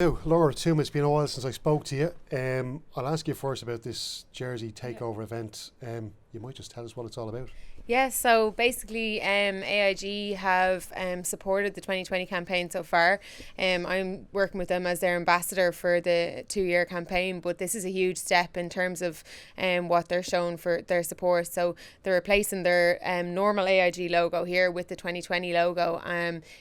Now, Laura Twomey, it's been a while since I spoke to you. I'll ask you first about this Jersey takeover event. You might just tell us what it's all about. Yeah, so basically AIG have supported the 2020 campaign so far. I'm working with them as their ambassador for the 2-year campaign, but this is a huge step in terms of what they're showing for their support. So they're replacing their normal AIG logo here with the 2020 logo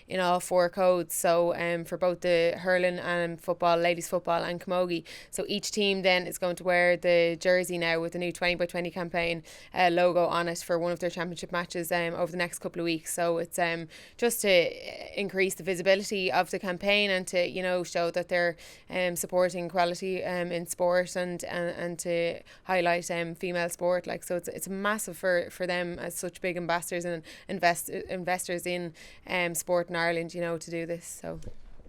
in all 4 codes. So for both the hurling and football, ladies football and camogie. So each team then is going to wear the jersey now with the new 20 by 20 campaign logo on it for one of their championship matches over the next couple of weeks. So it's just to increase the visibility of the campaign and to show that they're supporting equality in sport and to highlight female sport. Like, so it's massive for them as such big ambassadors and investors in sport in Ireland, to do this. So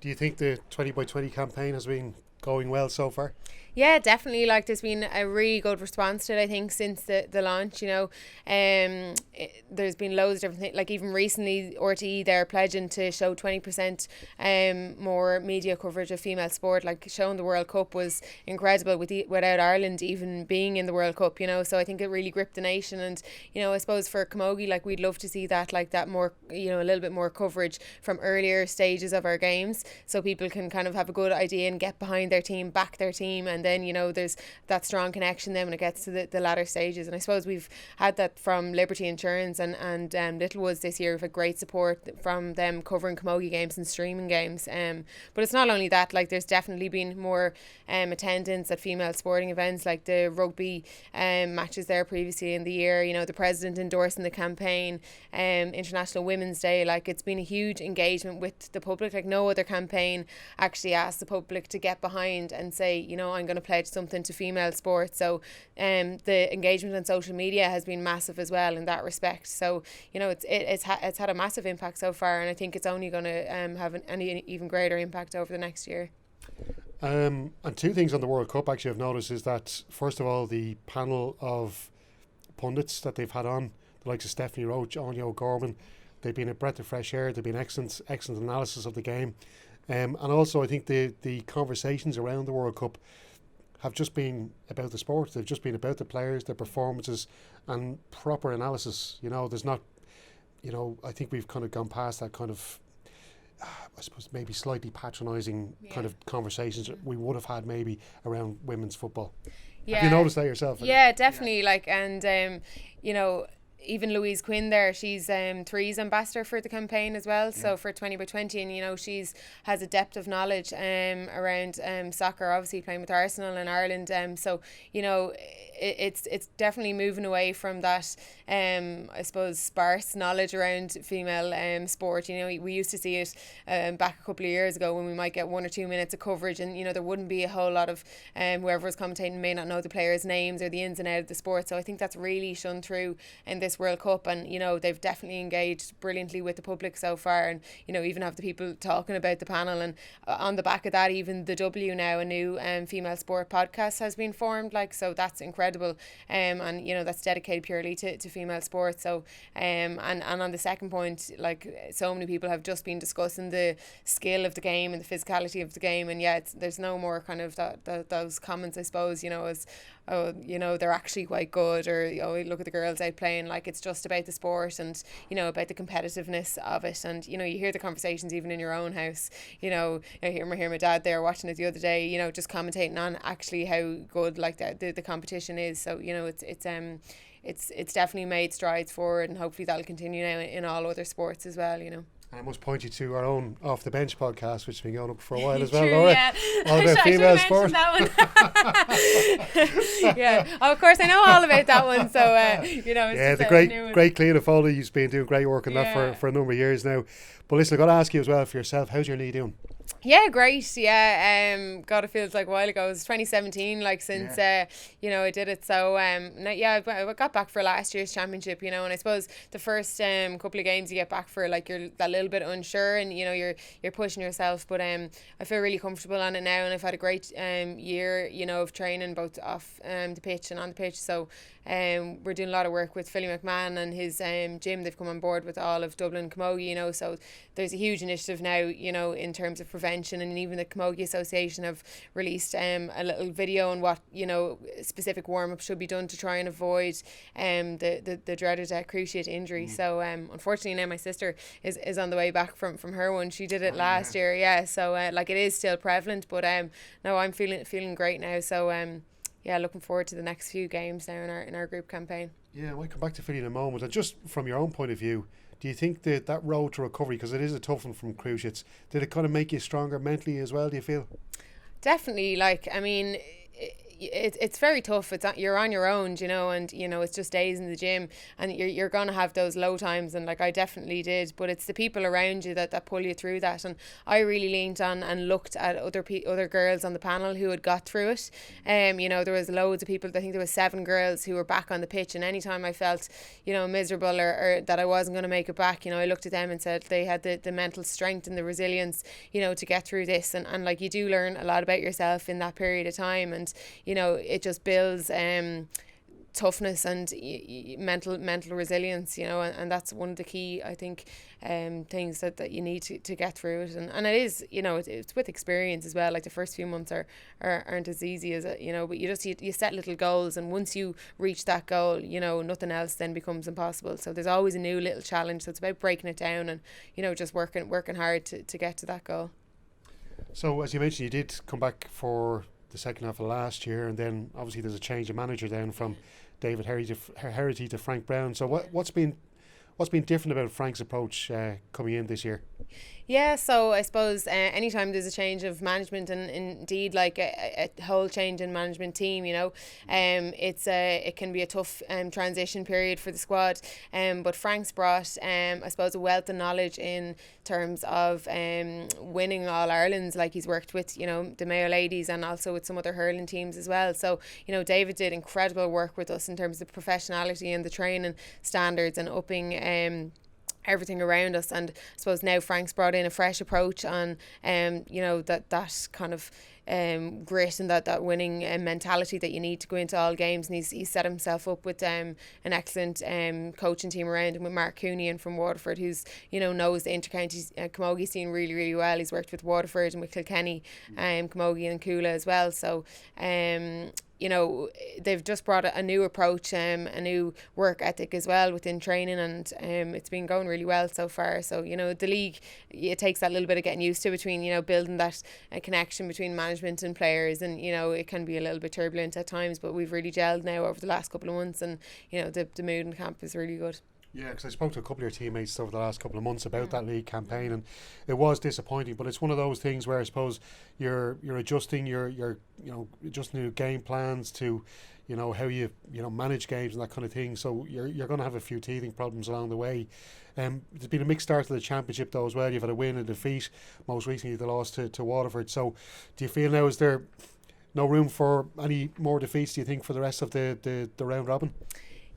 Do you think the 20 by 20 campaign has been going well so far? Yeah, definitely. Like, there's been a really good response to it, I think, since the launch. There's been loads of different things. Like, even recently, RTE, they're pledging to show 20% more media coverage of female sport. Like, showing the World Cup was incredible without Ireland even being in the World Cup. So I think it really gripped the nation. And I suppose for camogie, like, we'd love to see that more, a little bit more coverage from earlier stages of our games, so people can kind of have a good idea and get behind their team, back their team, and then there's that strong connection then when it gets to the latter stages. And I suppose we've had that from Liberty Insurance and Littlewoods this year. We've had great support from them covering camogie games and streaming games, but it's not only that. Like, there's definitely been more attendance at female sporting events, like the rugby matches there previously in the year. The president endorsing the campaign, International Women's Day. Like, it's been a huge engagement with the public. Like, no other campaign actually asked the public to get behind and say, I'm going to pledge something to female sport. So the engagement on social media has been massive as well in that respect. So it's had a massive impact so far, and I think it's only going to have an even greater impact over the next year. And 2 things on the World Cup actually I've noticed is that, first of all, the panel of pundits that they've had on, the likes of Stephanie Roach, Anya O'Gorman, they've been a breath of fresh air. They've been excellent analysis of the game. And also I think the conversations around the World Cup have just been about the sport. They've just been about the players, their performances, and proper analysis. There's not, I think we've kind of gone past that kind of, I suppose, maybe slightly patronising kind of conversations we would have had maybe around women's football. Have you noticed that yourself? Yeah, definitely. Like, and even Louise Quinn there, she's Three's ambassador for the campaign as well. So for 20 by 20, and she's has a depth of knowledge around soccer, obviously playing with Arsenal and Ireland. So it's definitely moving away from that I suppose sparse knowledge around female sport. We used to see it back a couple of years ago when we might get 1 or 2 minutes of coverage, and there wouldn't be a whole lot of whoever was commentating may not know the players' names or the ins and outs of the sport. So I think that's really shone through in this World Cup, and they've definitely engaged brilliantly with the public so far, and even have the people talking about the panel. And on the back of that, even the W now, a new female sport podcast has been formed. Like, so that's incredible, and that's dedicated purely to female sport. So and on the second point, like, so many people have just been discussing the skill of the game and the physicality of the game, and there's no more kind of those comments, I suppose, as they're actually quite good, or look at the girls out playing. Like, it's just about the sport and about the competitiveness of it. And you hear the conversations even in your own house. I hear my dad there watching it the other day, just commentating on actually how good, like, the competition is. So it's definitely made strides forward, and hopefully that'll continue now in all other sports as well. I must point you to our own Off the Bench podcast, which has been going up for a while as well, True, Laura. Yeah. All about female sport. That one. Yeah, of course I know all about that one. So it's the great Clean Foley. You've been doing great work on that for a number of years now. But listen, I've got to ask you as well for yourself, how's your knee doing? Yeah, great. Yeah, God, it feels like a while ago. It was 2017, like, since I did it. So I got back for last year's championship, and I suppose the first couple of games you get back for, like, you're a little bit unsure, and you're pushing yourself. But I feel really comfortable on it now, and I've had a great year, of training both off the pitch and on the pitch. So we're doing a lot of work with Philly McMahon and his gym. They've come on board with all of Dublin camogie, so there's a huge initiative now, in terms of prevention, and even the Camogie Association have released a little video on what, you know, specific warm-up should be done to try and avoid the dreaded cruciate injury. So unfortunately now my sister is on the way back from her one. She did it last year, so like it is still prevalent, but no, I'm feeling great now. So looking forward to the next few games now in our group campaign. Yeah, I might come back to Philly in a moment. And just from your own point of view, do you think that road to recovery, because it is a tough one from cruciates, did it kind of make you stronger mentally as well, do you feel? Definitely. Like, I mean, it's very tough. You're on your own, you know, and you know it's just days in the gym, and you're gonna have those low times, and like I definitely did. But it's the people around you that pull you through that. And I really leaned on and looked at other girls on the panel who had got through it. You know, there was loads of people. I think there was 7 girls who were back on the pitch, and anytime I felt, you know, miserable or that I wasn't going to make it back, you know, I looked at them and said they had the mental strength and the resilience, you know, to get through this. And like you do learn a lot about yourself in that period of time, and you know, it just builds toughness and mental resilience, you know, and that's one of the key, I think, things that you need to get through it. And it is, you know, it's with experience as well. Like the first few months aren't as easy as it, you know, but you set little goals, and once you reach that goal, you know, nothing else then becomes impossible. So there's always a new little challenge. So it's about breaking it down and, you know, just working hard to get to that goal. So as you mentioned, you did come back for the second half of last year, and then obviously there's a change of manager then from David Herity to Frank Brown. So what's been different about Frank's approach coming in this year? Yeah, so I suppose anytime there's a change of management, and indeed like a whole change in management team, you know, it can be a tough transition period for the squad. But Frank's brought I suppose a wealth of knowledge in terms of winning All Irelands. Like he's worked with, you know, the Mayo ladies and also with some other hurling teams as well. So, you know, David did incredible work with us in terms of professionality and the training standards and upping everything around us. And I suppose now Frank's brought in a fresh approach on you know, that kind of grit and that winning mentality that you need to go into all games. And he's set himself up with an excellent coaching team around him, with Mark Cooney from Waterford, who's, you know, knows the intercounty camogie scene really, really well. He's worked with Waterford and with Kilkenny, camogie and Coola as well. So you know, they've just brought a new approach, a new work ethic as well within training, and it's been going really well so far. So, you know, the league, it takes that little bit of getting used to between, you know, building that connection between management and players, and, you know, it can be a little bit turbulent at times, but we've really gelled now over the last couple of months, and, you know, the mood in camp is really good. Yeah, because I spoke to a couple of your teammates over the last couple of months about that league campaign, and it was disappointing. But it's one of those things where I suppose you're adjusting your adjusting your game plans to, you know, how you manage games and that kind of thing. So you're going to have a few teething problems along the way. There's been a mixed start to the championship though as well. You've had a win and defeat. Most recently the loss to Waterford. So do you feel now, is there no room for any more defeats, do you think, for the rest of the round robin?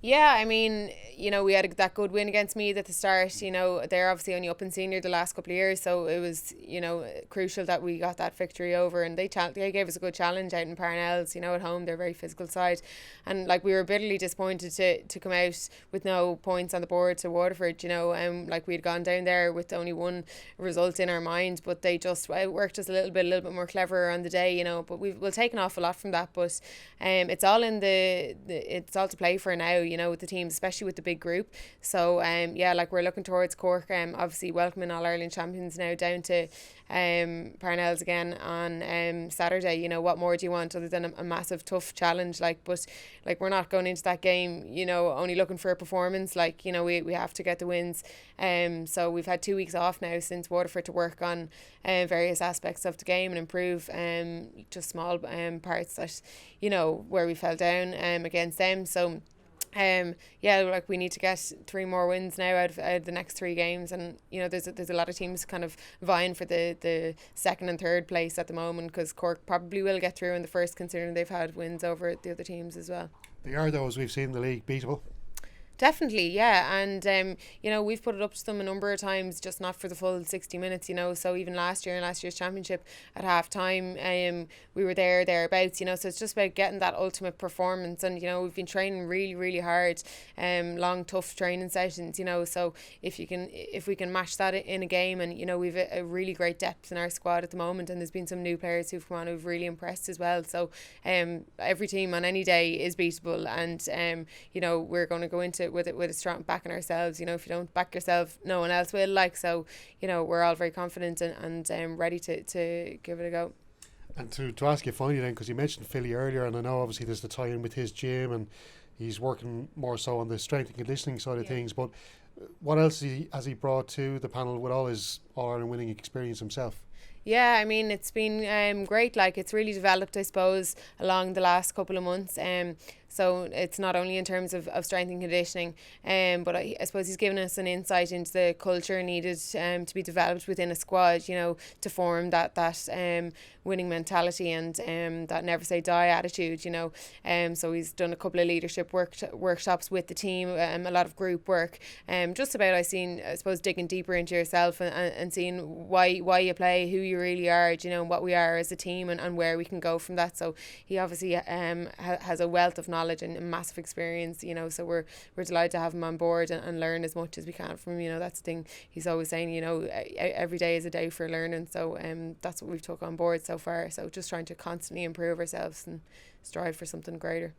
Yeah, I mean, you know, we had that good win against Meath at the start. You know, they're obviously only up in senior the last couple of years, so it was, you know, crucial that we got that victory over. And they gave us a good challenge out in Parnells. You know, at home they're a very physical side, and like we were bitterly disappointed to come out with no points on the board to Waterford. You know, like we had gone down there with only one result in our mind, but they just worked us a little bit more cleverer on the day. You know, but we'll take an awful lot from that. But it's all in it's all to play for now, you know, with the teams, especially with the big group. So like we're looking towards Cork, obviously welcoming All Ireland champions now down to Parnells again on Saturday. You know, what more do you want other than a massive tough challenge? But we're not going into that game, you know, only looking for a performance. Like, you know, we have to get the wins. So we've had 2 weeks off now since Waterford to work on various aspects of the game and improve just small parts that, you know, where we fell down against them. So like we need to get 3 more wins now out of the next 3 games, and you know there's a lot of teams kind of vying for the second and third place at the moment, because Cork probably will get through in the first, considering they've had wins over the other teams as well. They are, though, as we've seen in the league, beatable. Definitely, yeah. And, we've put it up to them a number of times, just not for the full 60 minutes, So even last year, in last year's championship, at half time, we were thereabouts, So it's just about getting that ultimate performance. And, we've been training really, really hard, long, tough training sessions, So if we can match that in a game, and, we've a really great depth in our squad at the moment. And there's been some new players who've come on who've really impressed as well. So every team on any day is beatable. And, we're going to go into it with a strong back in ourselves. If you don't back yourself, no one else will. So we're all very confident and ready to give it a go. And to ask you finally then, because you mentioned Philly earlier, and I know obviously there's the tie-in with his gym, and he's working more so on the strength and conditioning side of things, but what else has he brought to the panel with all his All-Ireland winning experience himself? Yeah, I mean, it's been great. Like, it's really developed, I suppose, along the last couple of months. So it's not only in terms of strength and conditioning, but I suppose he's given us an insight into the culture needed to be developed within a squad, to form that winning mentality and that never say die attitude, So he's done a couple of leadership workshops with the team, a lot of group work, just about, I suppose, digging deeper into yourself and seeing why you play, who you really are, and what we are as a team and where we can go from that. So he obviously has a wealth of knowledge and a massive experience, so we're delighted to have him on board and learn as much as we can from him. That's the thing he's always saying, every day is a day for learning. So that's what we've took on board so far. So just trying to constantly improve ourselves and strive for something greater.